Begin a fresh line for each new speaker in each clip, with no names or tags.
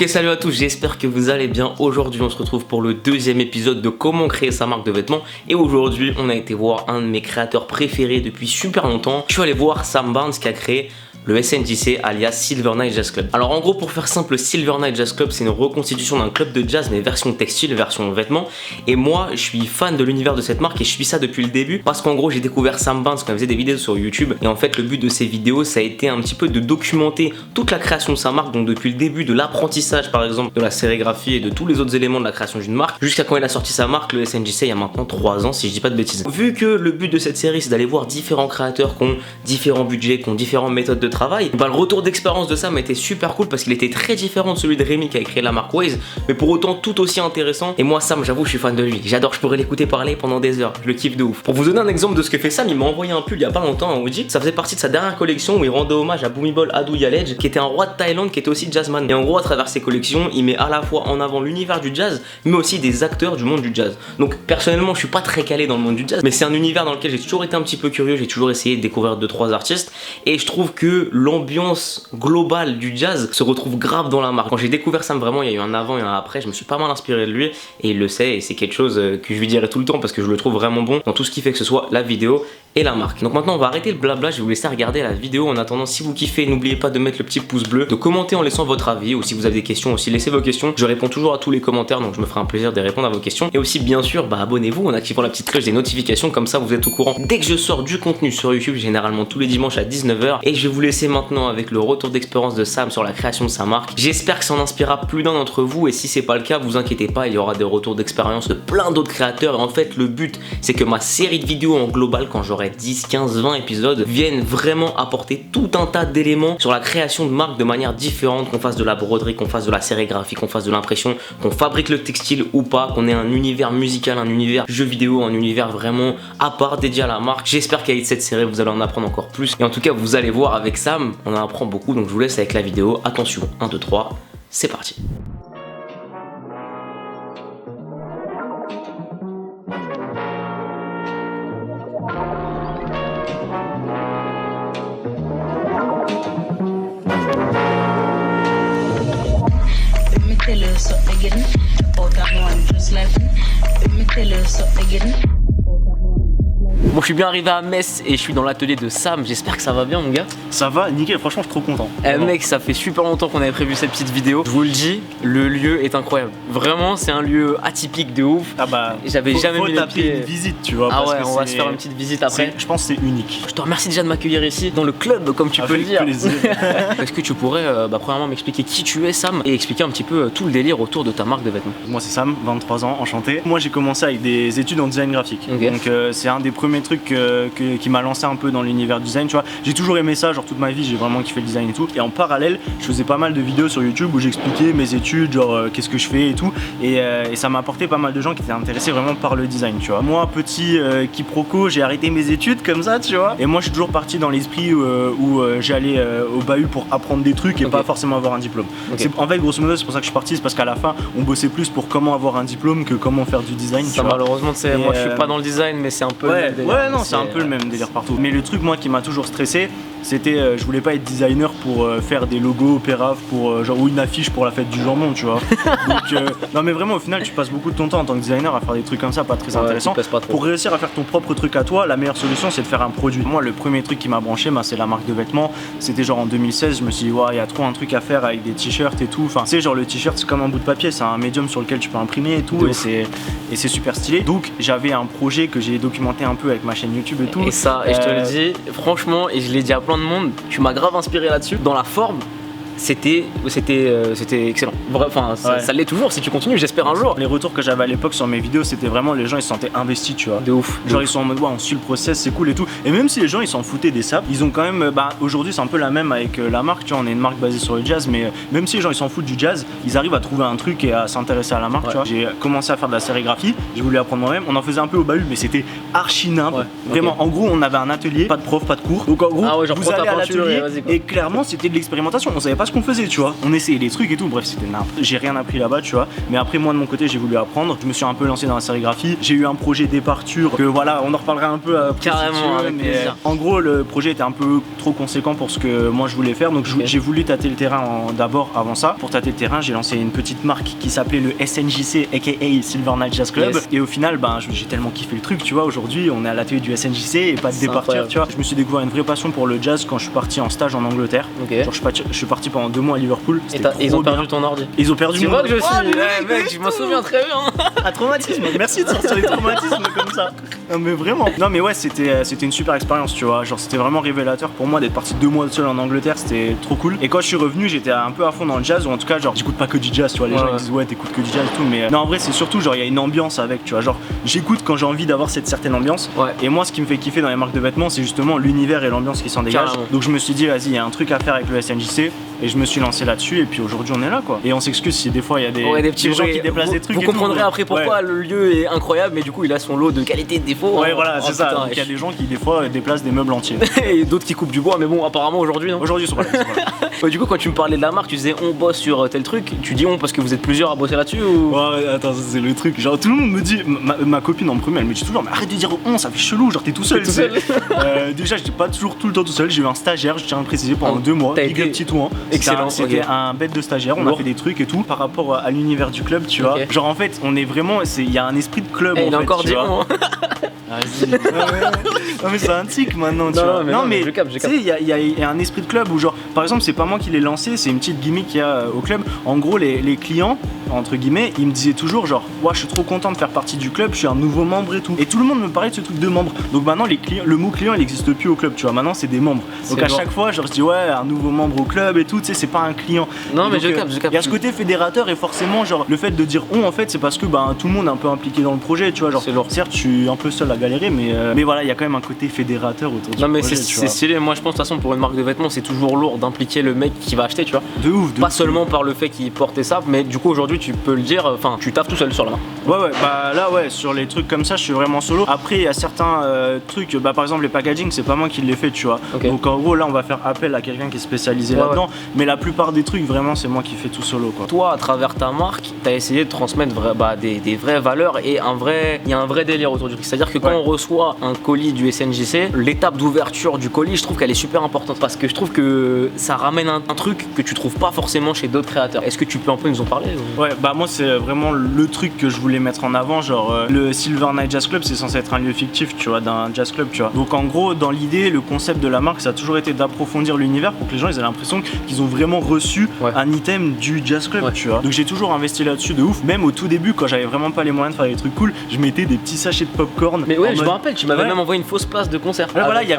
Ok, salut à tous, j'espère que vous allez bien. Aujourd'hui on se retrouve pour le deuxième épisode de comment créer sa marque de vêtements. Et aujourd'hui on a été voir un de mes créateurs préférés depuis super longtemps. Je suis allé voir Sam Barnes qui a créé le SNJC alias Silver Night Jazz Club. Alors en gros, pour faire simple, Silver Night Jazz Club c'est une reconstitution d'un club de jazz mais version textile, version vêtements. Et moi je suis fan de l'univers de cette marque et je suis ça depuis le début parce qu'en gros j'ai découvert Sam Barnes quand il faisait des vidéos sur YouTube. Et en fait le but de ces vidéos ça a été un petit peu de documenter toute la création de sa marque, donc depuis le début de l'apprentissage par exemple de la sérigraphie et de tous les autres éléments de la création d'une marque jusqu'à quand il a sorti sa marque, le SNJC, il y a maintenant 3 ans si je dis pas de bêtises. Vu que le but de cette série c'est d'aller voir différents créateurs qui ont différents budgets, qui ont différentes méthodes de travail, bah, le retour d'expérience de Sam était super cool parce qu'il était très différent de celui de Rémi qui a créé la marque Waze, mais pour autant tout aussi intéressant. Et moi Sam, j'avoue je suis fan de lui, j'adore, je pourrais l'écouter parler pendant des heures, je le kiffe de ouf. Pour vous donner un exemple de ce que fait Sam, il m'a envoyé un pull il y a pas longtemps, un hoodie, ça faisait partie de sa dernière collection où il rendait hommage à Bhumibol Adulyadej qui était un roi de Thaïlande qui était aussi jazzman. Et en gros à travers ses collections il met à la fois en avant l'univers du jazz mais aussi des acteurs du monde du jazz. Donc personnellement je suis pas très calé dans le monde du jazz, mais c'est un univers dans lequel j'ai toujours été un petit peu curieux, j'ai toujours essayé de découvrir 2-3 artistes et je trouve que l'ambiance globale du jazz se retrouve grave dans la marque. Quand j'ai découvert Sam, vraiment il y a eu un avant et un après, je me suis pas mal inspiré de lui et il le sait et c'est quelque chose que je lui dirai tout le temps parce que je le trouve vraiment bon dans tout ce qui fait que ce soit la vidéo et la marque. Donc maintenant on va arrêter le blabla, je vais vous laisser regarder la vidéo. En attendant, si vous kiffez, n'oubliez pas de mettre le petit pouce bleu, de commenter en laissant votre avis, ou si vous avez des questions aussi laissez vos questions, je réponds toujours à tous les commentaires donc je me ferai un plaisir de répondre à vos questions. Et aussi bien sûr abonnez-vous en activant la petite cloche des notifications, comme ça vous êtes au courant dès que je sors du contenu sur YouTube, généralement tous les dimanches à 19 h. Et je vais vous laisser maintenant avec le retour d'expérience de Sam sur la création de sa marque. J'espère que ça en inspirera plus d'un d'entre vous et si c'est pas le cas, vous inquiétez pas, il y aura des retours d'expérience de plein d'autres créateurs. Et en fait le but c'est que ma série de vidéos en global, quand j'aurai 10, 15, 20 épisodes, viennent vraiment apporter tout un tas d'éléments sur la création de marque de manière différente, qu'on fasse de la broderie, qu'on fasse de la sérigraphie, qu'on fasse de l'impression, qu'on fabrique le textile ou pas, qu'on ait un univers musical, un univers jeu vidéo, un univers vraiment à part dédié à la marque. J'espère qu'avec cette série vous allez en apprendre encore plus et en tout cas vous allez voir avec Sam on en apprend beaucoup, donc je vous laisse avec la vidéo. Attention, 1, 2, 3, c'est parti. Bon, je suis bien arrivé à Metz et je suis dans l'atelier de Sam, j'espère que ça va bien mon gars.
Ça va, nickel, franchement je suis trop content.
Mec, ça fait super longtemps qu'on avait prévu cette petite vidéo. Je vous le dis, le lieu est incroyable. Vraiment, c'est un lieu atypique de ouf.
Ah bah,
j'avais jamais mis les pieds.
Une visite, tu vois.
Ah ouais, on va se faire une petite visite après.
Je pense que c'est unique.
Je te remercie déjà de m'accueillir ici dans le club, comme tu peux le dire. Est-ce que tu pourrais premièrement m'expliquer qui tu es Sam et expliquer un petit peu tout le délire autour de ta marque de vêtements?
Moi c'est Sam, 23 ans, enchanté. Moi j'ai commencé avec des études en design graphique. Okay. Donc c'est un des premiers trucs qui m'a lancé un peu dans l'univers du design, tu vois. J'ai toujours aimé ça, genre toute ma vie j'ai vraiment kiffé le design et tout. Et en parallèle je faisais pas mal de vidéos sur YouTube où j'expliquais mes études, genre qu'est-ce que je fais et tout. Et ça m'a apporté pas mal de gens qui étaient intéressés vraiment par le design, tu vois. Moi petit quiproquo, j'ai arrêté mes études comme ça, tu vois. Et moi je suis toujours parti dans l'esprit où j'allais au bahut pour apprendre des trucs et pas forcément avoir un diplôme. En fait grosso modo c'est pour ça que je suis parti, c'est parce qu'à la fin on bossait plus pour comment avoir un diplôme que comment faire du design.
Ça malheureusement c'est moi je suis pas dans le design mais c'est un peu
ouais non c'est un peu le même délire partout. Mais le truc moi qui m'a toujours stressé c'était je voulais pas être designer pour faire des logos Pérave pour genre ou une affiche pour la fête du jambon, tu vois. Donc non mais vraiment au final tu passes beaucoup de ton temps en tant que designer à faire des trucs comme ça pas très intéressants. Pour réussir à faire ton propre truc à toi, la meilleure solution c'est de faire un produit. Moi le premier truc qui m'a branché c'est la marque de vêtements. C'était genre en 2016, je me suis dit ouais il y a trop un truc à faire avec des t-shirts et tout. Enfin tu sais genre le t-shirt c'est comme un bout de papier, c'est un médium sur lequel tu peux imprimer et tout et c'est super stylé. Donc j'avais un projet que j'ai documenté un peu avec ma chaîne YouTube et tout.
Et ça et je te le dis franchement et je l'ai dit à plein de monde, tu m'as grave inspiré là-dessus. Dans la forme c'était excellent. Enfin, ça l'est toujours si tu continues, j'espère un jour.
Les retours que j'avais à l'époque sur mes vidéos, c'était vraiment les gens ils se sentaient investis, tu vois.
De ouf.
Genre ils sont en mode ouais, on suit le process, c'est cool et tout. Et même si les gens ils s'en foutaient des saps, ils ont quand même aujourd'hui c'est un peu la même avec la marque, tu vois, on est une marque basée sur le jazz, mais même si les gens ils s'en foutent du jazz, ils arrivent à trouver un truc et à s'intéresser à la marque, tu vois. J'ai commencé à faire de la sérigraphie, j'ai voulu apprendre moi-même, on en faisait un peu au bahut, mais c'était archi nimble. Vraiment, en gros, on avait un atelier, pas de prof, pas de cours. Donc en gros, vous allez à l'atelier et clairement c'était de l'expérimentation. On savait pas pas ce qu'on faisait, tu vois. On essayait des trucs et tout, bref, c'était n'importe. J'ai rien appris là-bas, tu vois. Mais après, moi de mon côté, j'ai voulu apprendre. Je me suis un peu lancé dans la sérigraphie. J'ai eu un projet d'éparture que voilà, on en reparlera un peu après.
Carrément, avec
mais
plaisir.
en gros, le projet était un peu trop conséquent pour ce que moi je voulais faire. Donc j'ai voulu tâter le terrain d'abord avant ça. Pour tâter le terrain, j'ai lancé une petite marque qui s'appelait le SNJC, aka Silver Night Jazz Club. Et au final, ben, j'ai tellement kiffé le truc, tu vois. Aujourd'hui, on est à l'atelier du SNJC et pas de départure, tu vois. Je me suis découvert une vraie passion pour le jazz quand je suis parti en stage en Angleterre. Genre, je suis parti pendant 2 mois à Liverpool.
Et ils ont perdu ton ordi.
Ils ont perdu
tu
mon
vois
ordi.
que je suis. Mec, je m'en souviens très bien.
Un traumatisme. Merci de sortir les traumatismes comme ça. Non, mais vraiment. Non, mais ouais, c'était une super expérience, tu vois. Genre, c'était vraiment révélateur pour moi d'être parti 2 mois seul en Angleterre. C'était trop cool. Et quand je suis revenu, j'étais un peu à fond dans le jazz, ou en tout cas, genre, j'écoute pas que du jazz, tu vois. Les gens ils disent ouais, t'écoutes que du jazz et tout. Mais non, en vrai, c'est surtout genre, il y a une ambiance avec, tu vois. Genre, j'écoute quand j'ai envie d'avoir cette certaine ambiance. Et moi, ce qui me fait kiffer dans les marques de vêtements, c'est justement l'univers et l'ambiance qui s'en dégagent. Donc, je me suis dit, vas-y, il y a un truc à faire avec le SNJC. Et je me suis lancé là-dessus. Et puis aujourd'hui, on est là, quoi. Et on s'excuse si des fois, il y a des petits gens qui déplacent des trucs.
Vous comprendrez après pourquoi le lieu est incroyable, mais du coup, il a son lot de qualité et de défauts.
Ouais, voilà, c'est ça. Donc, il y a des gens qui, des fois, déplacent des meubles entiers.
Et d'autres qui coupent du bois, mais bon, apparemment, aujourd'hui, non.
Aujourd'hui, ils sont pas là.
Du coup, quand tu me parlais de la marque, tu disais on bosse sur tel truc. Tu dis on parce que vous êtes plusieurs à bosser là-dessus ou...
Ouais, attends, c'est le truc. Genre, tout le monde me dit, ma copine en premier, elle me dit toujours, mais arrête de dire on, ça fait chelou, genre, t'es tout seul. Déjà, j'étais pas toujours tout le temps tout seul. J'ai eu un stagiaire, je tiens à le préciser, pendant 2 mois. Big up Titouan.
Excellent.
C'était un bête de stagiaire. On a fait des trucs et tout par rapport à l'univers du club, tu vois. Genre, en fait, on est vraiment, il y a un esprit de club.
Il a encore dit on.
Vas-y. Non mais c'est un tic maintenant, tu vois. Non mais tu sais, il y a un esprit de club où genre, par exemple, c'est pas moi qui l'ai lancé, c'est une petite gimmick qu'il y a au club. En gros, les clients, entre guillemets, ils me disaient toujours genre, ouais, je suis trop content de faire partie du club, je suis un nouveau membre et tout. Et tout le monde me parlait de ce truc de membre. Donc maintenant, les clients, le mot client, il existe plus au club, tu vois. Maintenant, c'est des membres. Donc à chaque fois, genre, je dis ouais, un nouveau membre au club et tout, tu sais, c'est pas un client.
Non mais je capte.
Il y a ce côté fédérateur et forcément, genre, le fait de dire on, en fait, c'est parce que tout le monde est un peu impliqué dans le projet, tu vois. Genre, certes, je suis un peu seul à galérer, mais voilà, il y a quand même un côté fédérateur autour du projet.
Non mais c'est stylé, moi je pense de toute façon pour une marque de vêtements c'est toujours lourd d'impliquer le mec qui va acheter, tu vois.
De ouf.
Pas seulement par le fait qu'il portait ça, mais du coup aujourd'hui tu peux le dire, enfin tu taffes tout seul sur la marque.
Ouais, bah là ouais, sur les trucs comme ça je suis vraiment solo. Après il y a certains trucs, par exemple les packaging c'est pas moi qui les fais, tu vois. Donc en gros là on va faire appel à quelqu'un qui est spécialisé là-dedans, mais la plupart des trucs vraiment c'est moi qui fais tout solo, quoi.
Toi à travers ta marque, t'as essayé de transmettre des vraies valeurs et il y a un vrai délire autour du truc. C'est-à-dire que quand on reçoit un colis du SNJC, l'étape d'ouverture du colis, je trouve qu'elle est super importante parce que je trouve que ça ramène un truc que tu trouves pas forcément chez d'autres créateurs. Est-ce que tu peux un peu nous en parler ou...
Ouais, bah moi c'est vraiment le truc que je voulais mettre en avant, genre le Silver Night Jazz Club c'est censé être un lieu fictif, tu vois, d'un jazz club, tu vois. Donc en gros, dans l'idée, le concept de la marque, ça a toujours été d'approfondir l'univers pour que les gens ils aient l'impression qu'ils ont vraiment reçu un item du jazz club, tu vois. Donc j'ai toujours investi là-dessus de ouf, même au tout début quand j'avais vraiment pas les moyens de faire des trucs cool, je mettais des petits sachets de popcorn.
Mais ouais, je me rappelle, tu m'avais même envoyé une fausse place de concert.
Voilà, il y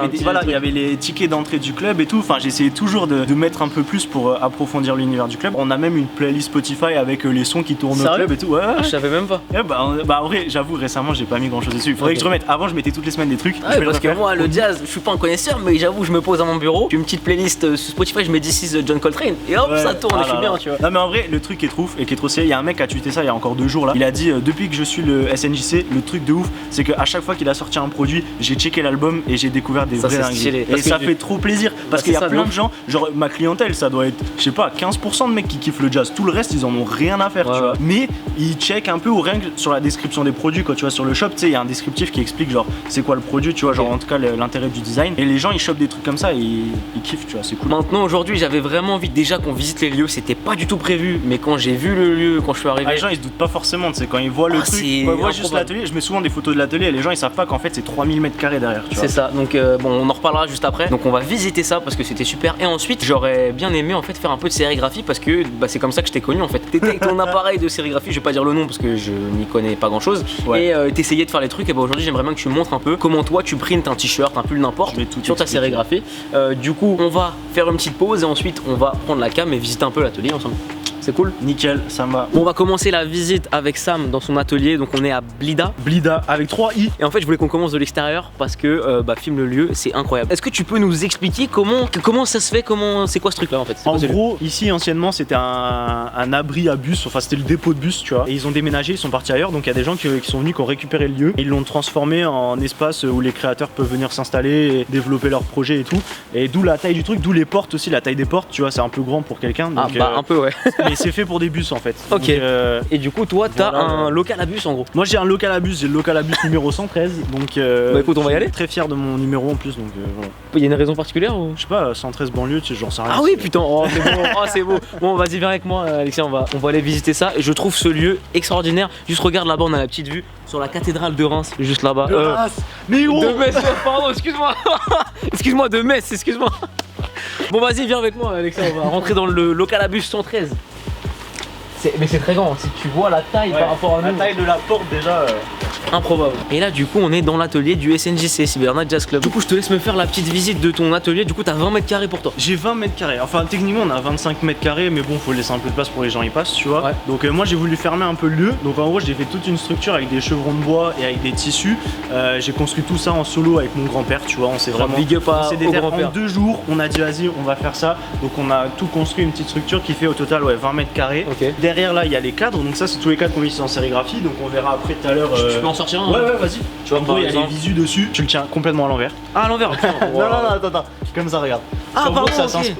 avait les tickets d'entrée du club et tout. Enfin, j'essayais toujours de mettre un peu plus pour approfondir l'univers du club. On a même une playlist Spotify avec les sons qui tournent au club et tout. Ouais.
Je savais même pas.
Bah en vrai, j'avoue, récemment, j'ai pas mis grand chose dessus. Il faudrait que je remette. Avant, je mettais toutes les semaines des trucs.
Parce que moi, le jazz, je suis pas un connaisseur, mais j'avoue, je me pose à mon bureau, j'ai une petite playlist sur Spotify, je mets This is John Coltrane et hop, ça tourne, je suis bien, tu vois.
Non, mais en vrai, le truc qui est trop ouf et qui est trop stylé, il y a un mec qui a tweeté ça il y a encore 2 jours là. Il a dit depuis que je suis le SNJC, le truc de ouf, c'est qu'à chaque fois qu'il a sorti un produit, j'ai checké l'album et j'ai découvert des vrais dingueries. Et ça fait trop plaisir parce qu'il y a plein de gens, genre ma clientèle, ça doit être, je sais pas, 15% de mecs qui kiffent le jazz. Tout le reste, ils en ont rien à faire, tu vois. Mais ils checkent un peu ou rien que sur la description des produits, quand tu vois sur le shop, tu sais, il y a un descriptif qui explique genre c'est quoi le produit, tu vois, genre en tout cas l'intérêt du design. Et les gens ils chopent des trucs comme ça et ils kiffent, tu vois, c'est cool.
Maintenant aujourd'hui, j'avais vraiment envie déjà qu'on visite les lieux, c'était pas du tout prévu, mais quand j'ai vu le lieu, quand je suis arrivé,
les gens ils se doutent pas forcément, tu sais, quand ils voient le truc, quand ils voient juste l'atelier, je mets souvent des photos de l'atelier et les gens ils savent pas qu'en fait c'est 3000 mètres carrés derrière, tu vois.
C'est ça, donc bon, on en reparlera juste après. Donc on va visiter ça parce que c'était super. Et ensuite, j'aurais bien aimé en fait faire un peu de sérigraphie parce que c'est comme ça que je t'ai connu en fait. T'étais avec ton appareil de sérigraphie, je vais pas dire le nom parce que je n'y connais pas grand chose. Et t'essayais de faire les trucs. Et aujourd'hui, j'aimerais bien que tu me montres un peu comment toi tu printes un t-shirt, un pull, n'importe sur ta sérigraphie. Du coup, on va faire une petite pause et ensuite on va prendre la cam et visiter un peu l'atelier ensemble. C'est cool?
Nickel, ça me va.
Bon, on va commencer la visite avec Sam dans son atelier. Donc on est à Blida.
Blida avec 3 i.
Et en fait je voulais qu'on commence de l'extérieur parce que filme le lieu, c'est incroyable. Est-ce que tu peux nous expliquer comment ça se fait, c'est quoi ce truc là en fait?
En gros, ici anciennement c'était un abri à bus, enfin c'était le dépôt de bus, tu vois. Et ils ont déménagé, ils sont partis ailleurs, donc il y a des gens qui sont venus, qui ont récupéré le lieu. Et ils l'ont transformé en espace où les créateurs peuvent venir s'installer et développer leurs projets et tout. Et d'où la taille du truc, d'où les portes aussi, la taille des portes, tu vois, c'est un peu grand pour quelqu'un.
Ah bah un peu ouais.
Mais c'est fait pour des bus en fait.
Ok.
Donc,
et du coup toi t'as un local à bus en gros?
Moi j'ai un local à bus, j'ai le local à bus numéro 113. Donc
bah écoute, on va y aller.
Très fier de mon numéro en plus, donc voilà.
Il y a une raison particulière ou?
Je sais pas, 113 banlieue, tu sais, j'en sais rien.
Ah oui putain, oh c'est beau, oh c'est beau. Bon vas-y viens avec moi Alexia, on va aller visiter ça. Et je trouve ce lieu extraordinaire. Juste regarde là-bas, on a la petite vue sur la cathédrale de Reims, juste là-bas.
Mais gros,
de Metz, pardon, excuse-moi. Excuse-moi, de Metz, excuse-moi. Bon vas-y viens avec moi Alexia, on va rentrer dans le local à bus 113. Mais c'est très grand, si tu vois la taille par rapport à nous.
La taille de la porte déjà.
Improbable. Et là du coup on est dans l'atelier du SNJC, Cybernight Jazz Club. Du coup je te laisse me faire la petite visite de ton atelier. Du coup t'as 20 mètres carrés pour toi.
J'ai 20 mètres carrés, enfin techniquement on a 25 mètres carrés, mais bon faut laisser un peu de place pour les gens y passent, tu vois. Donc moi j'ai voulu fermer un peu le lieu. Donc en gros j'ai fait toute une structure avec des chevrons de bois et avec des tissus. J'ai construit tout ça en solo avec mon grand-père, tu vois. On s'est vraiment
big up à au grand-père.
En 2 jours on a dit vas-y on va faire ça. Donc on a tout construit, une petite structure qui fait au total 20 mètres carrés. Derrière là il y a les cadres, donc ça c'est tous les cadres qu'on utilise en sérigraphie. Donc on verra après tout à l'heure.
Tu peux en sortir un?
Ouais vas-y.
Tu vois,
en gros, il y a les visus dessus, tu le tiens complètement à l'envers.
Ah, à l'envers.
Non, attends, comme ça, regarde.
Ah, pardon,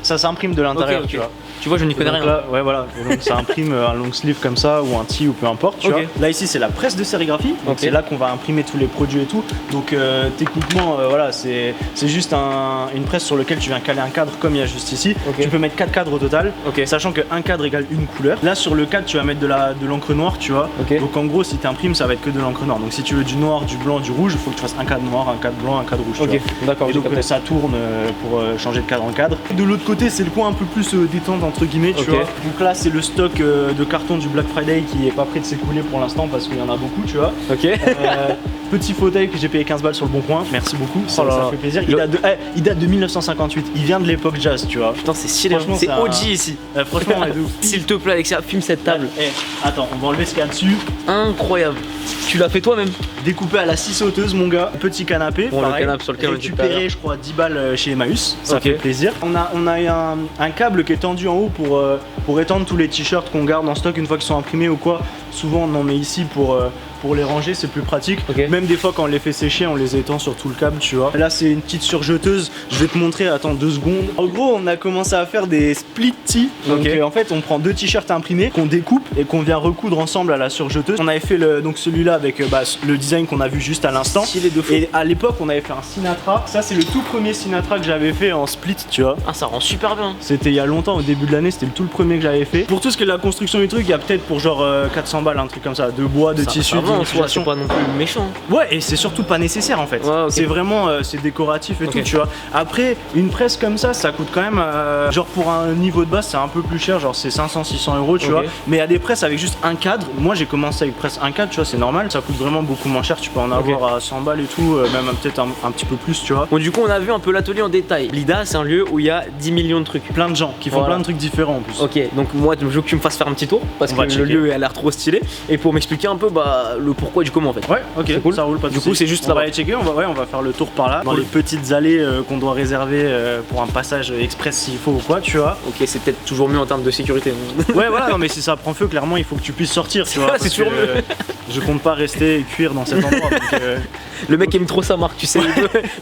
ça s'imprime de l'intérieur, tu vois.
Tu vois, je n'y connais rien.
Là, ouais, voilà. Et donc, ça imprime un long sleeve comme ça ou un tee ou peu importe, tu vois. Là, ici, c'est la presse de sérigraphie. Donc, c'est là qu'on va imprimer tous les produits et tout. Donc, techniquement, voilà, c'est juste une presse sur laquelle tu viens caler un cadre comme il y a juste ici. Tu peux mettre 4 cadres au total, sachant qu'un cadre égale une couleur. Là, sur le cadre, tu vas mettre de l'encre noire, tu vois. Donc, en gros, si tu imprimes, ça va être que de l'encre noire. Donc, si tu veux du noir, du blanc, du rouge, il faut que tu fasses un cadre noir, un cadre blanc, un cadre rouge.
D'accord.
Et donc, ça tourne pour changer de cadre en cadre. De l'autre côté, c'est le coin un peu plus détente, entre guillemets, tu vois. Donc là c'est le stock de carton du Black Friday qui est pas prêt de s'écouler pour l'instant parce qu'il y en a beaucoup, tu vois. Petit fauteuil que j'ai payé 15 balles sur le bon coin, merci beaucoup, ça fait plaisir. Il date de 1958, il vient de l'époque jazz, tu vois.
Putain c'est stylé, c'est OG ici.
Franchement on est de ouf.
S'il te plaît Alexia, filme cette table.
Attends, on va enlever ce qu'il y a dessus.
Incroyable. Tu l'as fait toi-même?
Découpé à la scie sauteuse mon gars, petit canapé,
bon, pareil, le canapé sur lequel
récupéré je crois 10 balles chez Emmaüs, ça fait plaisir. On a eu un câble qui est tendu en haut pour étendre tous les t-shirts qu'on garde en stock une fois qu'ils sont imprimés ou quoi. Souvent on en met ici pour les ranger, c'est plus pratique. Même des fois quand on les fait sécher, on les étend sur tout le câble, tu vois. Là c'est une petite surjeteuse, je vais te montrer, attends 2 secondes. En gros on a commencé à faire des split tee. Donc en fait on prend 2 t-shirts imprimés qu'on découpe et qu'on vient recoudre ensemble à la surjeteuse. On avait fait donc celui-là avec le design qu'on a vu juste à l'instant. Et à l'époque on avait fait un Sinatra. Ça c'est le tout premier Sinatra que j'avais fait en split, tu vois.
Ah ça rend super bien.
C'était il y a longtemps, au début de l'année, c'était le tout le premier que j'avais fait. Pour tout ce qui est de la construction du truc, il y a peut-être pour genre 400 balles, un truc comme ça, de bois, de tissu,
c'est pas non plus méchant.
Ouais, et c'est surtout pas nécessaire en fait. C'est vraiment c'est décoratif et tout, tu vois. Après, une presse comme ça coûte quand même genre pour un niveau de base, c'est un peu plus cher, genre c'est 500-600 euros, tu vois. Mais il y a des presses avec juste un cadre. Moi j'ai commencé avec presse un cadre, tu vois, c'est normal, ça coûte vraiment beaucoup moins cher. Tu peux en avoir à 100 balles et tout, même peut-être un petit peu plus, tu vois.
Bon, du coup, on a vu un peu l'atelier en détail. Blida, c'est un lieu où il y a 10 millions de trucs.
Plein de gens qui font plein de trucs différents en plus.
Ok, donc moi je veux que tu me fasses faire un petit tour parce que le lieu a l'air trop stylé et pour m'expliquer un peu le pourquoi du comment en fait.
Ouais, ok, c'est cool. Ça roule pas de
Du coup, c'est juste
on va aller checker, on va faire le tour par là, dans les petites allées qu'on doit réserver pour un passage express s'il faut ou quoi, tu vois.
Ok, c'est peut-être toujours mieux en termes de sécurité.
Ouais, voilà, non mais si ça prend feu, clairement il faut que tu puisses sortir, tu vois.
C'est toujours mieux.
Je compte pas rester et cuire dans cet endroit. Donc,
le mec aime trop sa marque, tu sais.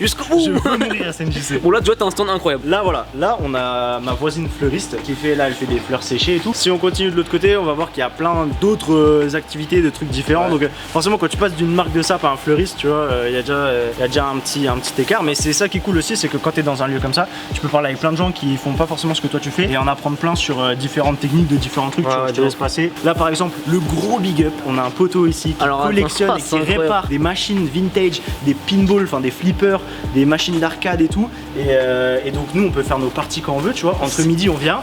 Jusqu'au bout.
Je veux mourir à SNJC.
Bon, là, tu vois, t'as un stand incroyable.
Là, voilà. Là, on a ma voisine fleuriste qui fait, là, elle fait des fleurs séchées et tout. Si on continue de l'autre côté, on va voir qu'il y a plein d'autres activités, de trucs différents. Donc, forcément, quand tu passes d'une marque de sap à un fleuriste, tu vois, il y a déjà un petit écart. Mais c'est ça qui est cool aussi, c'est que quand t'es dans un lieu comme ça, tu peux parler avec plein de gens qui font pas forcément ce que toi tu fais et en apprendre plein sur différentes techniques de différents trucs. Je te laisse passer. Là, par exemple, le gros big up, on a un poteau ici qui collectionne et qui répare des machines vintage, des pinballs, enfin des flippers, des machines d'arcade et tout. Et donc nous on peut faire nos parties quand on veut, tu vois. Entre midi on vient,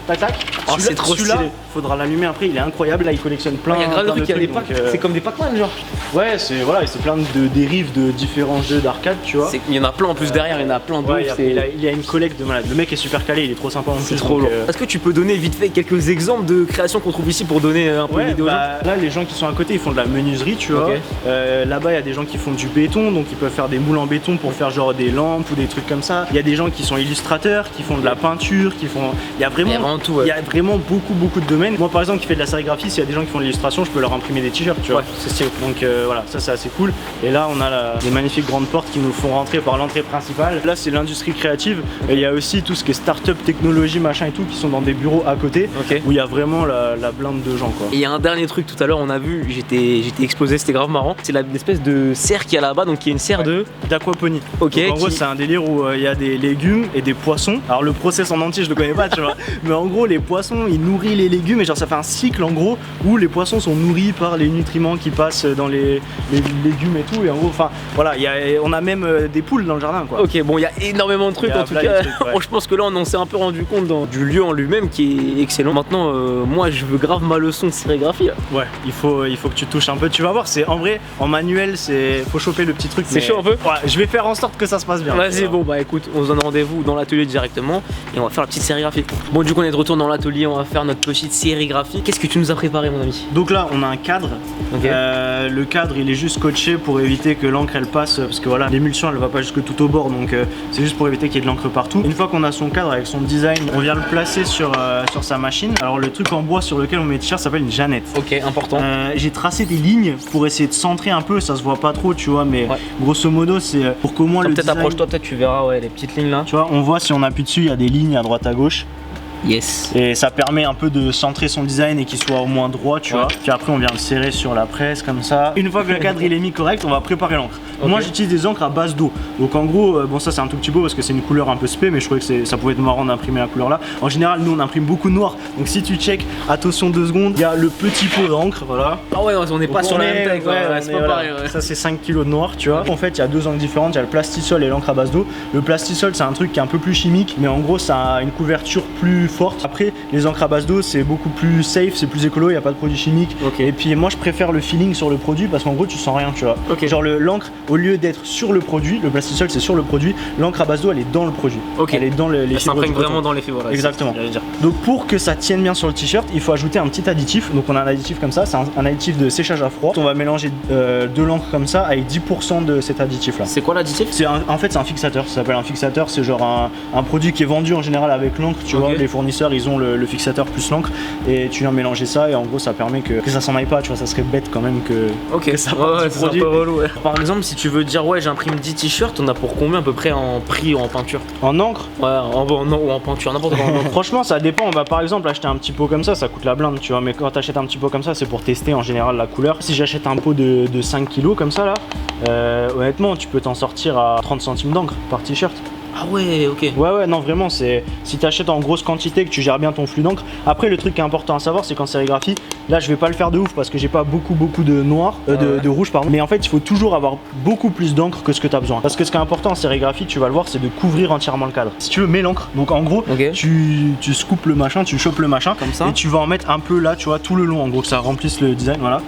tac tac.
Oh, c'est trop stylé.
Faudra l'allumer après, il est incroyable. Là il collectionne plein.
Il y a grave de trucs, il y a des packs.
Donc,
c'est comme des Pac-Man genre.
Ouais, c'est voilà, c'est plein de dérives de différents jeux d'arcade, tu vois.
Il y en a plein en plus derrière, il y en a plein d'autres.
Il y a une collecte de malade. Le mec est super calé, il est trop sympa en plus.
C'est trop lourd. Est-ce que tu peux donner vite fait quelques exemples de créations qu'on trouve ici pour donner un peu l'idée aux gens?
Là, les gens qui sont à côté, ils font de la menuiserie, tu vois. Là-bas, il y a des gens qui font du béton, donc ils peuvent faire des moules en béton pour faire genre des lampes ou des trucs comme ça. Il y a des gens qui sont illustrateurs, qui font de la peinture, qui font. Il y a vraiment
tout.
Il y a vraiment beaucoup de domaines. Moi, par exemple, qui fais de la sérigraphie, s'il y a des gens qui font de l'illustration, je peux leur imprimer des t-shirts, tu vois.
Ouais, c'est stylé.
Donc voilà, ça c'est assez cool. Et là, on a les magnifiques grandes portes qui nous font rentrer par l'entrée principale. Là, c'est l'industrie créative. Et il y a aussi tout ce qui est start-up, technologie, machin et tout, qui sont dans des bureaux à côté, où il y a vraiment la blinde de gens, quoi.
Et il y a un dernier truc tout à l'heure, on a vu, j'étais explosé, c'était grave marrant. C'est l'espèce de serre qu'il y a là-bas, donc qui est une serre
d'aquaponie.
Ok.
Donc, en gros, c'est un délire où il y a des légumes et des poissons. Alors le process en entier, je le connais pas, tu vois. Mais en gros, les poissons, ils nourrissent les légumes et genre ça fait un cycle en gros où les poissons sont nourris par les nutriments qui passent dans les légumes et tout. Et en gros, enfin voilà, on a même des poules dans le jardin, quoi.
Ok, bon, il y a énormément de trucs en tout cas. Je pense que là, on s'est un peu rendu compte du lieu en lui-même qui est excellent. Maintenant, moi, je veux grave ma leçon de sérigraphie. Là.
Ouais, il faut que tu touches un peu. Tu vas voir, c'est en vrai, en manuel, faut choper le petit truc.
C'est chaud un peu.
Ouais, je vais faire en sorte que ça se passe bien.
Vas-y, bon, bah écoute, on se donne rendez-vous dans l'atelier directement et on va faire la petite sérigraphie. Bon, du coup, on est de retour dans l'atelier, on va faire notre petite sérigraphie. Qu'est-ce que tu nous as préparé, mon ami?
Donc là, on a un cadre. Le cadre, il est juste scotché pour éviter que l'encre elle passe, parce que voilà, l'émulsion elle va pas jusque tout au bord, donc c'est juste pour éviter qu'il y ait de l'encre partout. Une fois qu'on a son cadre avec son design, on vient le placer sur sa machine. Alors le truc en bois sur lequel on met le t-shirt s'appelle une Jeannette.
Ok, important.
J'ai tracé des lignes pour essayer de centrer un peu, ça se voit pas trop, tu vois, mais grosso modo c'est pour qu'au moins le
design... Peut-être approche-toi, peut-être tu verras les petites lignes là.
Tu vois, on voit si on appuie dessus, il y a des lignes à droite à gauche.
Yes.
Et ça permet un peu de centrer son design et qu'il soit au moins droit, tu vois. Puis après on vient le serrer sur la presse comme ça. Une fois que le cadre il est mis correct, on va préparer l'encre. Moi j'utilise des encres à base d'eau. Donc en gros, bon ça c'est un tout petit peu parce que c'est une couleur un peu spé, mais je trouvais que ça pouvait être marrant d'imprimer la couleur là. En général nous on imprime beaucoup de noir. Donc si tu check, attention 2 secondes, il y a le petit pot d'encre, voilà.
Ah ouais, on n'est pas sur la même taille, c'est pas pareil.
Ça c'est 5 kg de noir, tu vois. En fait il y a 2 encres différentes, il y a le plastisol et l'encre à base d'eau. Le plastisol c'est un truc qui est un peu plus chimique, mais en gros ça a une couverture plus forte. Après les encres à base d'eau c'est beaucoup plus safe, c'est plus écolo, il n'y a pas de produits chimiques. Et puis moi je préfère le feeling sur le produit parce qu'en gros tu sens rien, tu vois. Genre l'encre au lieu d'être sur le produit, le plastisol c'est sur le produit, l'encre à base d'eau elle est dans le produit. Elle est dans les fibres.
Ça s'imprègne vraiment dans les fibres.
Exactement. Donc pour que ça tienne bien sur le t-shirt, il faut ajouter un petit additif. Donc on a un additif comme ça, c'est un additif de séchage à froid. On va mélanger de l'encre comme ça avec 10% de cet additif là.
C'est quoi l'additif?
En fait c'est un fixateur, ça s'appelle un fixateur, c'est genre un produit qui est vendu en général avec l'encre, tu vois. Les fournisseurs ils ont le fixateur plus l'encre et tu viens mélanger ça et en gros ça permet que ça s'en aille pas, tu vois, ça serait bête quand même que ça
c'est un peu relou. Par exemple si tu veux dire j'imprime 10 t-shirts, on a pour combien à peu près en prix ou en peinture?
En encre?
Ouais, ou en peinture, n'importe quoi.
Franchement ça dépend, on va par exemple acheter un petit pot comme ça coûte la blinde, tu vois, mais quand t'achètes un petit pot comme ça c'est pour tester en général la couleur. Si j'achète un pot de 5 kg comme ça là, honnêtement tu peux t'en sortir à 30 centimes d'encre par t-shirt.
Ah ouais, ok.
Ouais, non, vraiment, c'est si tu achètes en grosse quantité, que tu gères bien ton flux d'encre. Après, le truc qui est important à savoir, c'est qu'en sérigraphie, là, je vais pas le faire de ouf parce que j'ai pas beaucoup de noir, de rouge, pardon. Mais en fait, il faut toujours avoir beaucoup plus d'encre que ce que tu as besoin. Parce que ce qui est important en sérigraphie, tu vas le voir, c'est de couvrir entièrement le cadre. Si tu veux, mets l'encre. Donc en gros, tu scoopes le machin, tu chopes le machin, comme ça, et tu vas en mettre un peu là, tu vois, tout le long, en gros, que ça remplisse le design, voilà.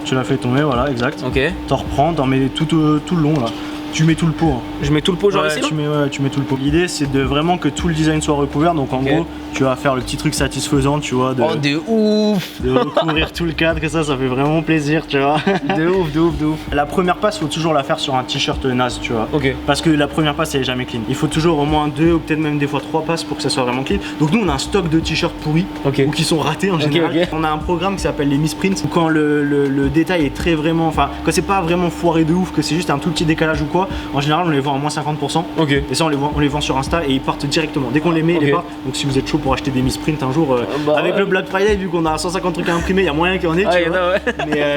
Tu l'as fait tomber, voilà, exact. T'en reprends, t'en mets tout le long là. Tu mets tout le pot. Hein.
Je mets tout le pot genre ici
tu mets tout le pot. L'idée c'est de vraiment que tout le design soit recouvert. Donc en gros, tu vas faire le petit truc satisfaisant, tu vois.
De ouf.
De recouvrir tout le cadre, que ça fait vraiment plaisir, tu vois.
De ouf.
La première passe, faut toujours la faire sur un t-shirt naze, tu vois. Parce que la première passe, elle est jamais clean. Il faut toujours au moins 2 ou peut-être même des fois 3 passes pour que ça soit vraiment clean. Donc nous, on a un stock de t-shirts pourris ou qui sont ratés en général. On a un programme qui s'appelle les misprints où quand le détail est très vraiment, enfin, quand c'est pas vraiment foiré de ouf, que c'est juste un tout petit décalage ou quoi, en général, on les vend à moins 50%. Et ça, on les vend sur Insta et ils partent directement. Dès qu'on les met, ils partent. Donc si vous êtes chaud pour acheter des misprints un jour, avec le Black Friday, vu qu'on a 150 trucs à imprimer, il y a moyen qu'il y en ait.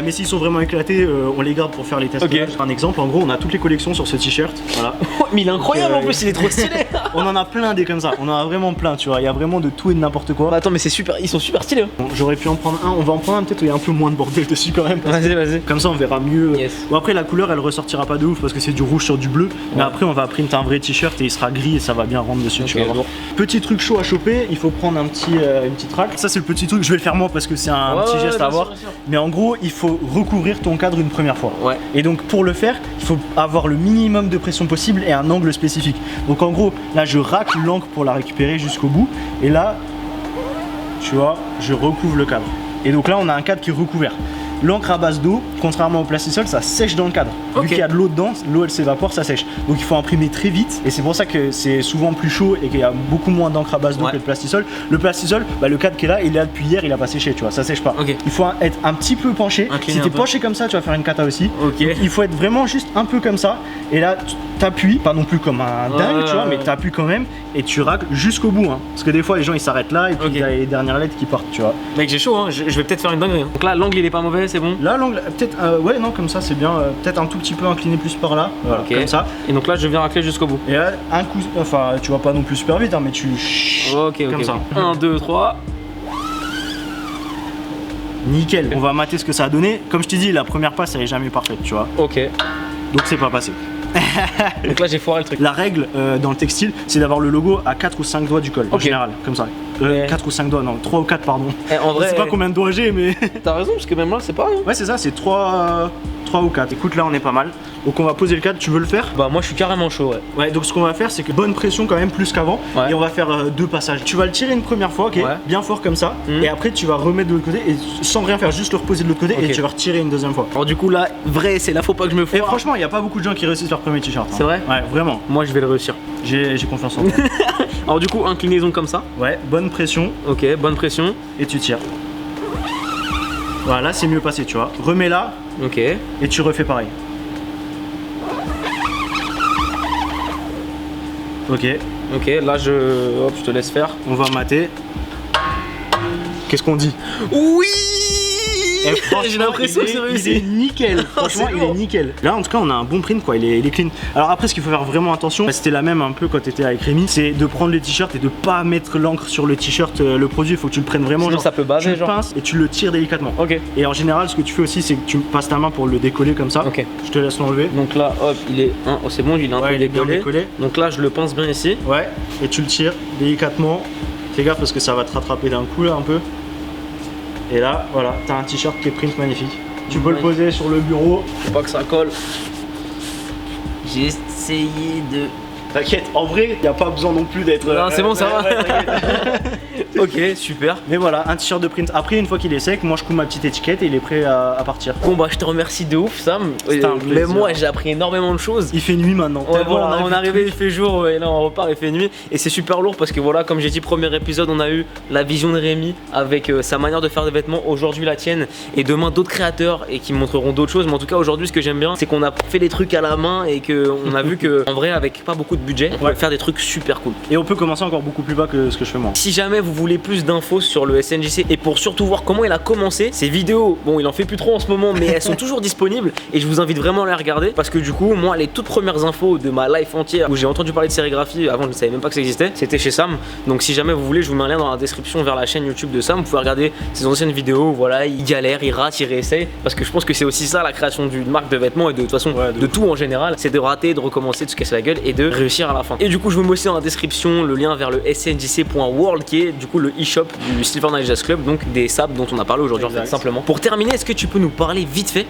Mais s'ils sont vraiment éclatés, on les garde pour faire les tests. Un exemple, en gros, on a toutes les collections sur ce t-shirt. Voilà.
Mais il est incroyable en plus, il est trop stylé.
On en a plein des comme ça. On en a vraiment plein, tu vois. Il y a vraiment de tout et de n'importe quoi.
Attends, mais c'est super, ils sont super stylés.
Bon, j'aurais pu en prendre un. On va en prendre un peut-être où il y a un peu moins de bordel dessus quand même.
Vas-y.
Comme ça, on verra mieux. Bon, après, la couleur, elle ressortira pas de ouf parce que c'est du rouge sur du bleu. Mais Mais après, on va printer un vrai t-shirt et il sera gris et ça va bien rendre dessus. Tu vas voir. Petit truc chaud à choper, il faut prendre une petite raclette. Ça, c'est le petit truc, je vais le faire moi parce que c'est un petit geste à avoir. Mais en gros, il faut recouvrir ton cadre une première fois. Et donc, pour le faire, il faut avoir le minimum de pression possible et un angle spécifique. Donc, en gros, là, je racle l'encre pour la récupérer jusqu'au bout. Et là, tu vois, je recouvre le cadre. Et donc là, on a un cadre qui est recouvert. L'encre à base d'eau, contrairement au plastisol, ça sèche dans le cadre. Vu qu'il y a de l'eau dedans, l'eau elle s'évapore, ça sèche. Donc il faut imprimer très vite et c'est pour ça que c'est souvent plus chaud et qu'il y a beaucoup moins d'encre à base d'eau que le plastisol. Le plastisol, le cadre qui est là, il est là depuis hier, il a pas séché, tu vois, ça sèche pas. Il faut être un petit peu penché. Si t'es penché comme ça, tu vas faire une cata aussi. Donc, il faut être vraiment juste un peu comme ça. Et là, t'appuies, pas non plus comme un dingue, tu vois, mais t'appuies quand même et tu racles jusqu'au bout. Parce que des fois, les gens ils s'arrêtent là et puis t'as les dernières lettres qui partent, tu vois.
Mec, j'ai chaud, je vais peut-être faire une dinguerie. Donc là, l'angle il est pas mauvais, c'est bon.
Là, l'angle, peut-être, ouais, non, comme ça, c'est bien. Peut-être un tout petit peu incliné plus par là. Voilà, comme ça.
Et donc là, je viens racler jusqu'au bout.
Et là, un coup, enfin, tu vas pas non plus super vite, mais tu. Comme ça.
1, 2, 3.
Nickel. On va mater ce que ça a donné. Comme je t'ai dit, la première passe, elle est jamais parfaite, tu vois.
Donc
c'est pas passé.
Donc là j'ai foiré le truc.
La règle dans le textile, c'est d'avoir le logo à 4 ou 5 doigts du col, en général, comme ça. 4 ou 5 doigts, non, 3 ou 4 pardon.
En vrai,
je sais pas combien de doigts j'ai, mais.
T'as raison, parce que même là c'est pareil.
Ouais, c'est ça, c'est 3 ou 4. Écoute, là on est pas mal. Donc on va poser le cadre, tu veux le faire?
Bah moi je suis carrément chaud,
ouais. Donc ce qu'on va faire, c'est que bonne pression quand même plus qu'avant. Et on va faire 2 passages. Tu vas le tirer une première fois, bien fort comme ça. Et après tu vas remettre de l'autre côté et sans rien faire, juste le reposer de l'autre côté et tu vas retirer une deuxième fois.
Alors du coup là, vrai, c'est là, faut pas que je me foire.
Et franchement, il y a pas beaucoup de gens qui réussissent leur premier t-shirt.
C'est vrai?
Ouais, vraiment.
Moi je vais le réussir.
J'ai confiance en toi.
Alors du coup, inclinaison comme ça.
Ouais, bonne pression.
Ok, bonne pression.
Et tu tires. Voilà, là c'est mieux passé, tu vois. Remets là.
Ok.
Et tu refais pareil. Ok,
là je te laisse faire.
On va mater. Qu'est-ce qu'on dit?
Oui.
J'ai l'impression que c'est réussi. Il est nickel. Franchement, il est nickel. Là, en tout cas, on a un bon print, quoi. Il est clean. Alors après, ce qu'il faut faire vraiment attention, c'était la même un peu quand t'étais avec Rémi, c'est de prendre le t-shirt et de pas mettre l'encre sur le t-shirt, le produit. Il faut que tu le prennes vraiment.
Sinon, ça peut baser,
tu le pinces et tu le tires délicatement. Et en général, ce que tu fais aussi, c'est que tu passes ta main pour le décoller comme ça. Je te laisse l'enlever.
Donc là, hop, il est c'est bon, il est un peu décollé. Donc là, je le pince bien ici.
Ouais. Et tu le tires délicatement. Fais gaffe parce que ça va te rattraper d'un coup là un peu. Et là, voilà, t'as un t-shirt qui est print magnifique. Tu peux le poser sur le bureau.
Faut pas que ça colle. J'ai essayé de...
T'inquiète, en vrai, y a pas besoin non plus d'être...
Non, c'est bon, ça va. Ok, super.
Mais voilà, un t-shirt de print. Après, une fois qu'il est sec, moi je couds ma petite étiquette et il est prêt à partir.
Bon bah je te remercie de ouf, Sam. Mais moi j'ai appris énormément de choses.
Il fait nuit maintenant.
Ouais, voilà, on est arrivé, il fait jour et là on repart, il fait nuit. Et c'est super lourd parce que voilà, comme j'ai dit, premier épisode, on a eu la vision de Rémi avec sa manière de faire des vêtements. Aujourd'hui la tienne et demain d'autres créateurs et qui montreront d'autres choses. Mais en tout cas aujourd'hui, ce que j'aime bien, c'est qu'on a fait les trucs à la main et qu'on a vu que en vrai, avec pas beaucoup de budget, on peut faire des trucs super cool.
Et on peut commencer encore beaucoup plus bas que ce que je fais moi.
Si jamais vous voulez plus d'infos sur le SNJC et pour surtout voir comment il a commencé, ces vidéos, bon il en fait plus trop en ce moment mais elles sont toujours disponibles et je vous invite vraiment à les regarder parce que du coup moi les toutes premières infos de ma life entière où j'ai entendu parler de sérigraphie, avant je ne savais même pas que ça existait, c'était chez Sam. Donc si jamais vous voulez, je vous mets un lien dans la description vers la chaîne YouTube de Sam, vous pouvez regarder ses anciennes vidéos, voilà, il galère, il rate, il réessaye parce que je pense que c'est aussi ça la création d'une marque de vêtements et de toute façon de tout en général, c'est de rater, de recommencer, de se casser la gueule et de réussir à la fin. Et du coup je vous mets aussi dans la description le lien vers le snjc.world qui est du coup le e-shop du Silver Night Jazz Club, donc des sables dont on a parlé aujourd'hui en fait, simplement. Pour terminer, est-ce que tu peux nous parler vite fait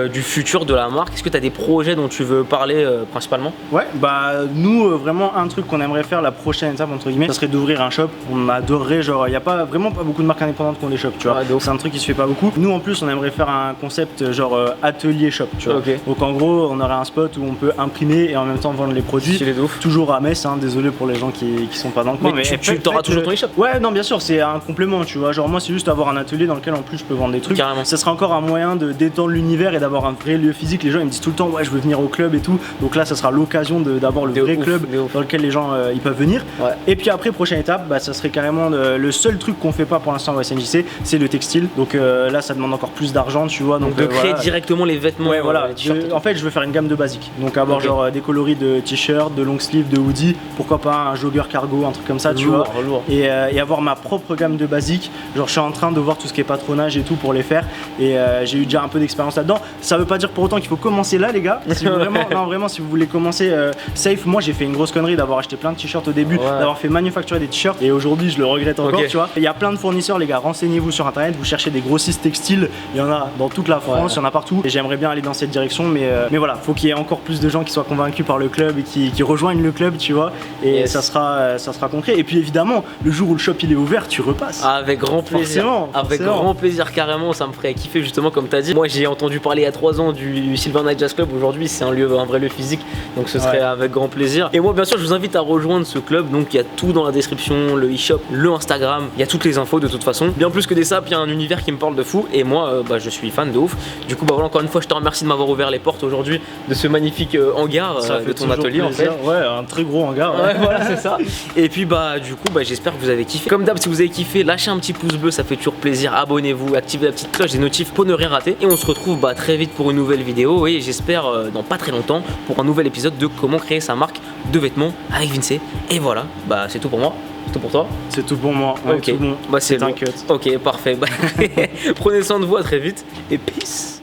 du futur de la marque? Est-ce que tu as des projets dont tu veux parler principalement? Ouais,
bah nous vraiment un truc qu'on aimerait faire, la prochaine étape entre guillemets, ça serait d'ouvrir un shop. On adorerait, genre il y a pas vraiment pas beaucoup de marques indépendantes qui ont des shops, tu vois. C'est un truc qui se fait pas beaucoup. Nous en plus on aimerait faire un concept genre atelier shop, tu vois. Donc en gros on aurait un spot où on peut imprimer et en même temps vendre les produits. Toujours à Metz, hein, désolé pour les gens qui sont pas dans le coin.
Mais tu auras toujours ton e-shop.
Ouais, non bien sûr, c'est un complément, tu vois. Genre moi c'est juste avoir un atelier dans lequel en plus je peux vendre des trucs.
Carrément.
Ça sera encore un moyen de détendre l'univers et d'avoir un vrai lieu physique. Les gens ils me disent tout le temps ouais je veux venir au club et tout. Donc là ça sera l'occasion d'avoir le vrai club dans lequel les gens ils peuvent venir. Et puis après prochaine étape, bah ça serait carrément le seul truc qu'on fait pas pour l'instant au SNJC, c'est le textile. Donc là ça demande encore plus d'argent, tu vois.
Donc de créer directement les vêtements.
Ouais voilà. En fait je veux faire une gamme de basiques. Donc avoir genre des coloris de t-shirt, de long sleeve, de hoodie, pourquoi pas un jogger cargo, un truc comme ça, tu vois. Et avoir d'avoir ma propre gamme de basiques. Genre je suis en train de voir tout ce qui est patronage et tout pour les faire et j'ai eu déjà un peu d'expérience là-dedans. Ça veut pas dire pour autant qu'il faut commencer là les gars. Si vous vraiment si vous voulez commencer safe, moi j'ai fait une grosse connerie d'avoir acheté plein de t-shirts au début, d'avoir fait manufacturer des t-shirts et aujourd'hui je le regrette encore, tu vois. Il y a plein de fournisseurs les gars, renseignez-vous sur internet, vous cherchez des grossistes textiles, il y en a dans toute la France, il y en a partout et j'aimerais bien aller dans cette direction mais voilà, faut qu'il y ait encore plus de gens qui soient convaincus par le club et qui rejoignent le club, tu vois, et ça sera concret. Et puis évidemment, le jour où le shop il est ouvert, tu repasses.
Avec grand plaisir. Avec grand plaisir, carrément, ça me ferait kiffer justement comme t'as dit. Moi j'ai entendu parler il y a 3 ans du Silver Night Jazz Club, aujourd'hui c'est un vrai lieu physique, donc ce serait avec grand plaisir. Et moi bien sûr je vous invite à rejoindre ce club, donc il y a tout dans la description, le e-shop, le Instagram, il y a toutes les infos de toute façon. Bien plus que des saps, il y a un univers qui me parle de fou et moi je suis fan de ouf. Du coup voilà, encore une fois je te remercie de m'avoir ouvert les portes aujourd'hui de ce magnifique hangar de ton atelier en fait.
Ouais, un très gros hangar.
Ouais, voilà, c'est ça. Et puis du coup j'espère que vous avez kiffé. Comme d'hab, si vous avez kiffé, lâchez un petit pouce bleu, ça fait toujours plaisir. Abonnez-vous, activez la petite cloche des notifs pour ne rien rater. Et on se retrouve très vite pour une nouvelle vidéo et j'espère dans pas très longtemps pour un nouvel épisode de comment créer sa marque de vêtements avec Vince. Et voilà, c'est tout pour moi. C'est tout pour toi?
C'est tout pour moi. Ouais,
ok,
tout bon.
c'est
t'inquiète.
Ok, parfait. Prenez soin de vous, à très vite et peace.